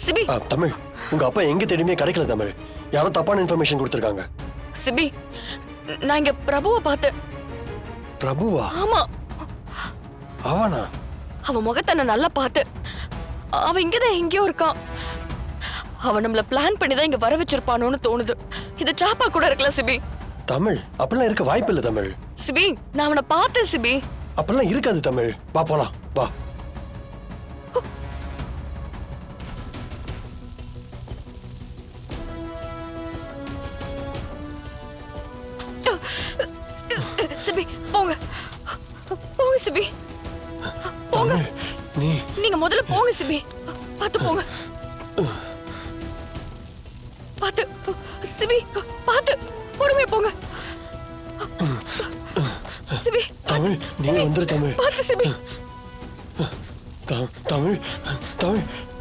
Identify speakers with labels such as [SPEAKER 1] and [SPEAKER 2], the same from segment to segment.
[SPEAKER 1] CP
[SPEAKER 2] Tamil, உங்க அப்பா எங்க தேடியுமே கிடைக்கல தமிழ். யாரோ தப்பான இன்ஃபர்மேஷன் கொடுத்திருக்காங்க.
[SPEAKER 1] சிபி, நான் இங்க பிரபுவை பார்த்தேன்.
[SPEAKER 2] பிரபுவா?
[SPEAKER 1] ஆமா.
[SPEAKER 2] அவனா?
[SPEAKER 1] அவன் முகத்தை நான் நல்லா பார்த்தேன். அவன் இங்கதான் எங்கேயோ இருக்கான். அவன் நம்மள பிளான் பண்ணி தான் இங்க வர வச்சிருப்பானோன்னு தோணுது. இது ட்ராப்பா கூட இருக்கல சிபி.
[SPEAKER 2] தமிழ், அப்பெல்லாம் இருக்க வாய்ப்பு இல்ல தமிழ்.
[SPEAKER 1] சிபி, நான் அவனை பார்த்தேன் சிபி.
[SPEAKER 2] அப்பெல்லாம் இருக்காது தமிழ். வா போலாம், வா.
[SPEAKER 1] சிபி, போங்க போங்க சிபி, போங்க. நீங்க முதல்ல போங்க சிபி. பார்த்து போங்க. பார்த்து சிபி, பார்த்து பொறுமையா போங்க. சிபி,
[SPEAKER 2] தமிழ், நீ வந்துரு தமிழ்.
[SPEAKER 1] பார்த்து சிபி.
[SPEAKER 2] தமிழ், தமிழ்,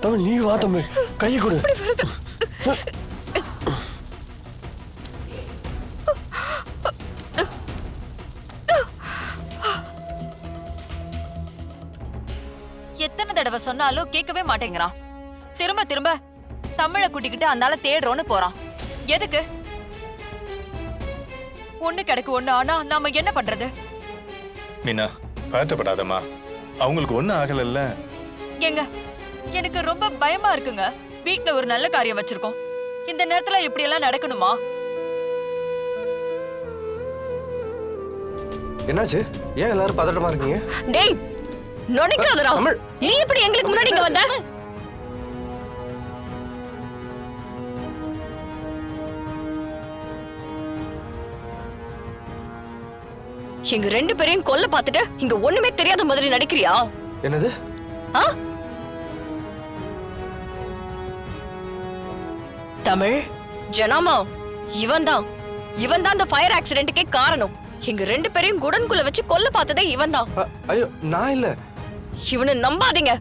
[SPEAKER 2] தமிழ், நீ வா தமிழ். கையை கொடு.
[SPEAKER 3] எத்தனை தடவை சொன்னாலும் கேட்கவே மாட்டேங்கிறான். திரும்ப திரும்ப தமிழை கூட்டிக்கிட்டு அந்தால தேடுறோன்னு போறான். எதுக்கு? ஒண்ணு கிடக்கு ஒண்ணு ஆனா நாம என்ன பண்றது?
[SPEAKER 4] மீனா, பதட்டப்படாதம்மா. அவங்களுக்கு ஒண்ணு ஆகலல்ல.
[SPEAKER 3] ஏங்க, எனக்கு ரொம்ப பயமா இருக்குங்க. வீட்ல ஒரு நல்ல காரியம் வச்சிருக்கோம். இந்த நேரத்துல இப்படி எல்லாம் நடக்கணுமா?
[SPEAKER 5] என்னாச்சு? ஏன் எல்லாரும் பதட்டமா இருக்கீங்க?
[SPEAKER 1] டேய், நொடிக்காதடா. நீ எப்படி எங்களுக்கு முன்னாடி இங்க வந்த? எங்க ரெண்டு பேரையும் கொல்ல பார்த்துட்டு இங்க ஒண்ணுமே தெரியாத மாதிரி நடிக்கிறியா?
[SPEAKER 5] என்னது?
[SPEAKER 1] தமிழ், ஜனாமா, இவன் தான் அந்த ஃபயர் ஆக்சிடென்ட்க்கே காரணம். எங்க ரெண்டு பேரையும் குடன்குள்ள வச்சு கொல்ல பார்த்ததே இவன் தான்.
[SPEAKER 5] ஐயோ, நான் இல்ல.
[SPEAKER 1] இவனை நம்பாதீங்க.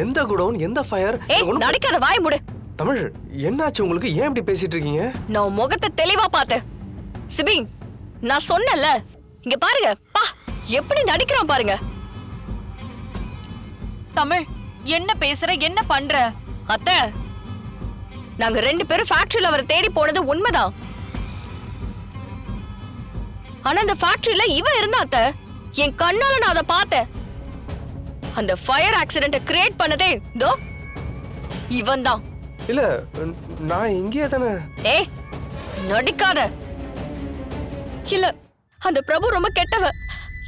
[SPEAKER 5] எந்த குடோன், எந்த ஃபயர்?
[SPEAKER 1] நடிக்காத, வாய் மூடு.
[SPEAKER 5] தமிழ், என்னாச்சு உங்களுக்கு? ஏன் இப்படி பேசிட்டு இருக்கீங்க?
[SPEAKER 1] நான் முகத்தை தெளிவா பார்த்தேன். சிபி, நான் சொன்னல, இங்க பாருங்க. பா, எப்படி நடிக்கிறான் பாருங்க.
[SPEAKER 3] தமிழ், என்ன பேசுற, என்ன பண்ற?
[SPEAKER 1] அத்தை, நாங்க ரெண்டு பேரும் ஃபேக்டரியில அவரை தேடி போனது உண்மைதான். ஆனா அந்த ஃபேக்டரியில இவன் இருந்தா அத்தை. என் கண்ணால நான் அதை பார்த்தேன். அந்த ஃபயர் ஆக்சிடென்ட் கிரியேட் பண்ணதே தோ இவன் தான்.
[SPEAKER 5] இல்ல, நான் இங்கே தானே.
[SPEAKER 1] ஏய், நடிக்காத. இல்ல, அந்த பிரபு ரொம்ப கெட்டவன்.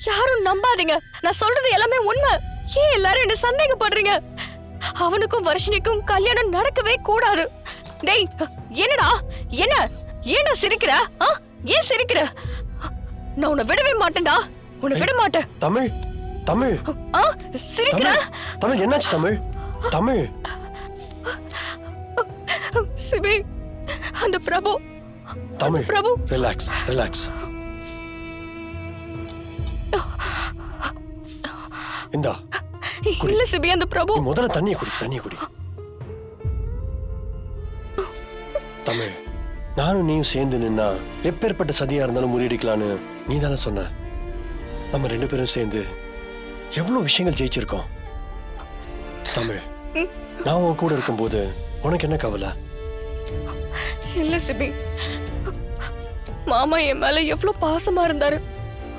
[SPEAKER 1] யாரும் நம்பாதீங்க. நான் சொல்றது எல்லாமே உண்மை. ஏன் எல்லாரும் என்ன சந்தேகப்படுறீங்க? அவனுக்கும் வர்ஷினிக்கும் கல்யாணம் நடக்கவே கூடாது. டேய், என்னடா? ஏன்டா சிரிக்கிற? ஏன் சிரிக்கிற? நான் உன்னை விடவே மாட்டேன்டா. உன்னை விட மாட்டேன்.
[SPEAKER 2] தமிழ், தமிழ்,
[SPEAKER 1] சிரிக்கிற?
[SPEAKER 2] தமிழ், என்னாச்சு தமிழ்? தமிழ்,
[SPEAKER 1] சிபி, அந்த பிரபு.
[SPEAKER 2] தமிழ்,
[SPEAKER 1] பிரபு,
[SPEAKER 2] ரிலாக்ஸ், ரிலாக்ஸ். இந்தா,
[SPEAKER 1] இல்ல சிபி, அந்த பிரபு.
[SPEAKER 2] முதல்ல தண்ணியை குடி, தண்ணியை குடி. தமிழ், நானும் நீயும் சேர்ந்து நின்னா எப்பேற்பட்ட சதியா இருந்தாலும் முறியடிக்கலான்னு நீ தானே சொன்ன. நம்ம ரெண்டு பேரும் சேர்ந்து எவ்வளவு விஷயங்கள் ஜெயிச்சிருக்கோம். தமிழ், நான் உன் கூட இருக்கும்போது உனக்கு என்ன கவலை?
[SPEAKER 1] இல்ல சிபி, மாமா என் மேல எவ்வளவு பாசமா இருந்தாரு.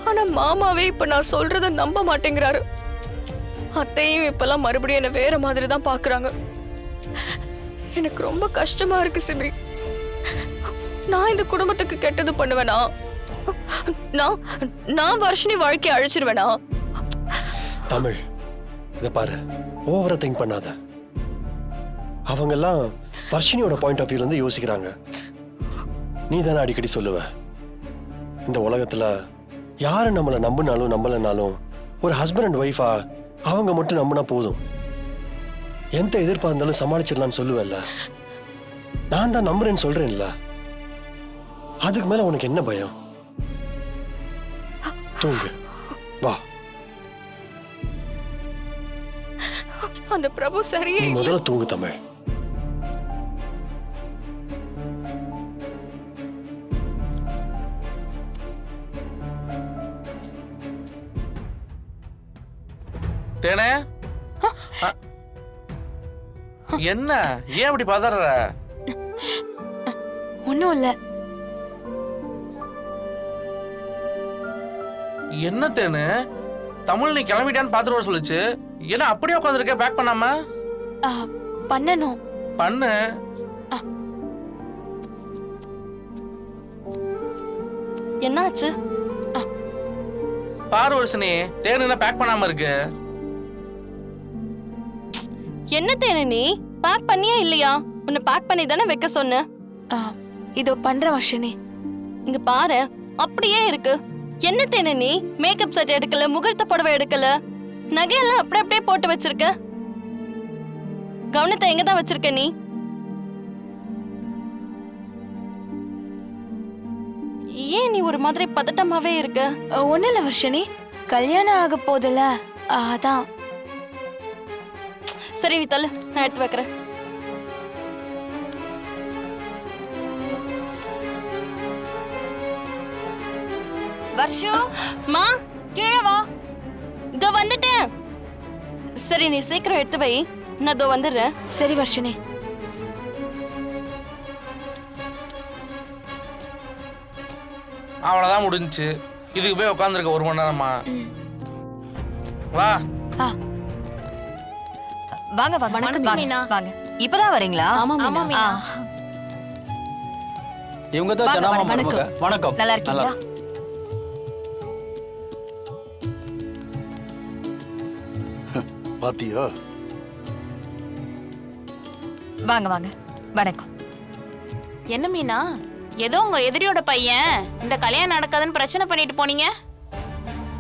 [SPEAKER 1] ஆனா மாமாவே இப்ப நான் சொல்றத நம்ப மாட்டேங்கிறாரு. அத்தையும் இப்பெல்லாம் மறுபடியும் என்ன வேற மாதிரி தான் பாக்குறாங்க. எனக்கு ரொம்ப கஷ்டமா இருக்கு சிபி. நான் இந்த குடும்பத்துக்கு கெட்டது பண்ணுவேனா? நான் வர்ஷினி வாழ்க்கையை அழிச்சிருவேனா?
[SPEAKER 2] தமிழ், இத பாரு, ஓவரா திங்க் பண்ணாத. அவங்க எல்லாம் வர்ஷினியோட பாயிண்ட் ஆஃப் வியூல இருந்து யோசிக்கிறாங்க. நீ தானே அடிக்கடி சொல்லுவ, இந்த உலகத்துல யாரு நம்மளை நம்பினாலும் நம்பலனாலும் ஒரு ஹஸ்பண்ட் அண்ட் ஒய்ஃபா அவங்க மட்டும் நம்பினா போதும். எந்த எதிர்ப்பா இருந்தாலும் சமாளிச்சிடலாம்னு சொல்லுவல்ல. நான் தான் நம்புறேன்னு சொல்றேன்ல. அதுக்கு மேல உனக்கு என்ன பயம்? தூங்கு, வா.
[SPEAKER 1] அந்த பிரபு சரியே.
[SPEAKER 2] நீ முதல்ல தூங்கு தமிழ்.
[SPEAKER 6] தேனே என்ன ஏன் இப்படி பதற?
[SPEAKER 1] ஒண்ணும் இல்ல.
[SPEAKER 6] என்ன தேனு தமிழ் நீ கிளம்பிட்டான்னு பாத்துட்டு வர சொல்லுச்சு. என்ன அப்படியே உட்காந்துருக்க பேக் பண்ணாம?
[SPEAKER 1] பண்ணணும்.
[SPEAKER 6] பண்ணு.
[SPEAKER 1] என்னாச்சு?
[SPEAKER 6] பாரு வருஷனே தேனு என்ன பேக் பண்ணாம இருக்கு.
[SPEAKER 1] என்ன தேனு நீ பேக் பண்ணியா இல்லையா? உன்னை பேக் பண்ணி தானே வைக்க சொன்ன. இதோ பண்ற வர்ஷினி. இங்க பாரு அப்படியே இருக்கு. என்ன தேனு நீ மேக்கப் செட் எடுக்கல, முகூர்த்த புடவை எடுக்கல, நகையெல்லாம் அப்படியே போட்டு வச்சிருக்க. கவனத்தை எங்க தான் வச்சிருக்க நீ? ஏன் நீ ஒரு மாதிரி பதட்டமாவே இருக்க?
[SPEAKER 7] ஒன்னும் இல்ல வர்ஷினி, கல்யாணம் ஆக போதில்ல அதான்.
[SPEAKER 1] சரி நீ தள்ளு, நான் எடுத்து வைக்கிறேன்.
[SPEAKER 3] வர்ஷு
[SPEAKER 1] மா
[SPEAKER 3] கீழே வா.
[SPEAKER 1] இதோ வந்துட்டேன். சரி நீ சீக்கிரம் எடுத்து வை, நான் இதோ வந்துடுறேன்.
[SPEAKER 7] சரி வர்ஷினி.
[SPEAKER 6] அவ்வளவுதான் முடிஞ்சுச்சு. இதுக்கு போய் உட்காந்துருக்க 1 மணி நேரமா? வா.
[SPEAKER 3] வாங்க வாங்க
[SPEAKER 1] வணக்கம்,
[SPEAKER 3] வாங்க,
[SPEAKER 1] மீனா.
[SPEAKER 3] வாங்க. இப்பதான் வரீங்களா?
[SPEAKER 1] ஆமா மீனா.
[SPEAKER 8] இவங்க தான்
[SPEAKER 3] வாங்க,
[SPEAKER 8] ஜனாமா
[SPEAKER 3] வணக்கம்.
[SPEAKER 8] மருமக. வணக்கம்.
[SPEAKER 3] நல்லா இருக்கீங்களா?
[SPEAKER 9] பாத்தியா?
[SPEAKER 3] வாங்க வாங்க, வணக்கம்.
[SPEAKER 7] என்ன மீனா, ஏதோ உங்க எதிரியோட பையன் இந்த கல்யாணம் நடக்காதுன்னு பிரச்சனை பண்ணிட்டு போனீங்க.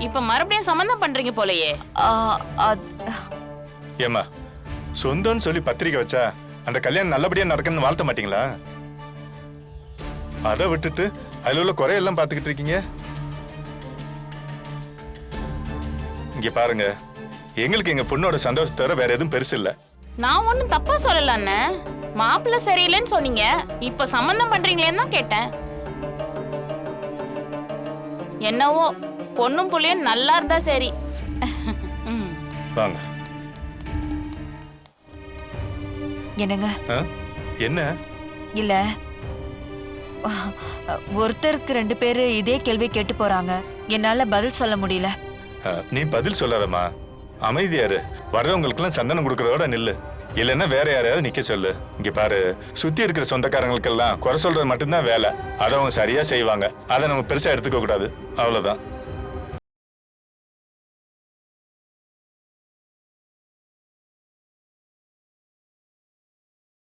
[SPEAKER 7] இப்ப மறுபடியும் சம்பந்தம் பண்றீங்க போலயே.
[SPEAKER 4] ஏம்மா சொந்தம்னு சொல்லி பத்திரிக்கை வச்சா அந்த கல்யாணம் நல்லபடியா நடக்குன்னு வாழ்த்த மாட்டீங்களா? அதை விட்டுட்டு அதுல உள்ள குறையெல்லாம் பார்த்துக்கிட்டு இருக்கீங்க. இங்க பாருங்க, எங்களுக்கு எங்க பொண்ணோட சந்தோஷத்தை தவிர வேற எதுவும் பெருசு இல்ல.
[SPEAKER 7] நான் ஒண்ணும் தப்பா சொல்லல அண்ணன். மாப்பிள்ளை சரியில்லைன்னு சொன்னீங்க, இப்ப சம்பந்தம் பண்றீங்களேன்னு தான் கேட்டேன். என்னவோ பொண்ணும் புள்ளையும் நல்லா இருந்தா சரி.
[SPEAKER 4] வாங்க.
[SPEAKER 3] என்னங்க?
[SPEAKER 4] என்ன?
[SPEAKER 3] இல்ல, ஒருத்தருக்கு 2 பேரு இதே கேள்வி கேட்டு போறாங்க. என்னால பதில் சொல்ல முடியல.
[SPEAKER 4] நீ பதில் சொல்லாதம்மா, அமைதியாரு. வர்றவங்களுக்கெல்லாம் சந்தனம் கொடுக்கறதோட நில்லு. இல்லைன்னா வேற யாரையாவது நிக்க சொல்லு. இங்க பாரு, சுத்தி இருக்கிற சொந்தக்காரங்களுக்கெல்லாம் குறை சொல்றது மட்டும்தான் வேலை. அதை அவங்க சரியா செய்வாங்க. அதை நம்ம பெருசா எடுத்துக்க கூடாது. அவ்வளவுதான்.